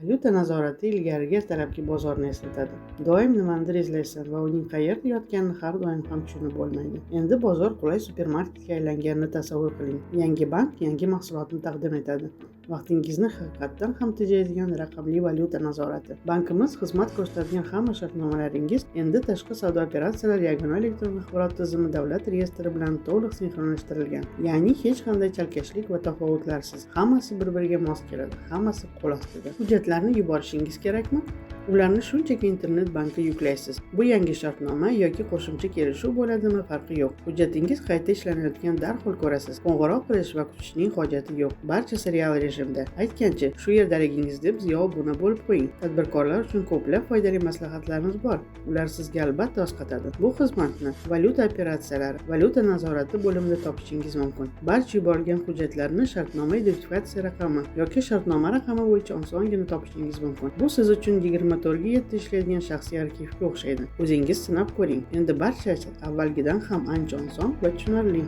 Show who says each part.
Speaker 1: Valyuta nazorati ilgarigi ertalabki bozorni eslatadi. Doim nimanidir izlaysan va uning qayerda yotganini har doim ham tushunib bo'lmaydi. Endi bozor qulay supermarketga aylanganini tasavvur qiling. Yangi bank yangi mahsulotni taqdim etadi. Vaqtingizni haqiqatdan ham tejaydigan raqamli valyuta nazorati. Bankimiz xizmat ko'rsatadigan hamma shartnomalaringiz endi tashqi savdo operatsiyalari yagona elektron axborot tizimi davlat reyestri bilan to'liq sinxronlashtirilgan. Ya'ni hech qanday chalkashlik va tafovutlarsiz. Hammasi bir-biriga mos keladi. Hammasi qo'l ostida. Hujjatlarni yuborishingiz kerakmi? Ularni shunchaki internet bankka yuklaysiz. Bu yangi shartnoma yoki qo'shimcha kelishuv bo'ladimi, farqi yo'q. Hujjatingiz qayta ishlanayotgan darhol ko'rasiz. Qo'ng'iroq qilish va kutishning hojati yo'q. Barchasi real rejimda. Aytgancha, shu yerdaligingiz deb ziyo obuna bo'lib qo'ying. Tadbirkorlar uchun ko'plab foydali maslahatlarimiz bor. Ular sizga albatta asqatadi. Bu xizmatni valyuta operatsiyalari, valyuta nazorati bo'limida topishingiz mumkin. Barcha yuborilgan hujjatlarni shartnoma identifikatsiya raqami yoki shartnoma raqami bo'yicha osongina topishingiz mumkin. Bu siz uchun 24/7 ishlaydigan shaxsiy arxivga o'xshaydi. O'zingiz sinab ko'ring. Endi barchasi avvalgidan ham ancha oson va tushunarli.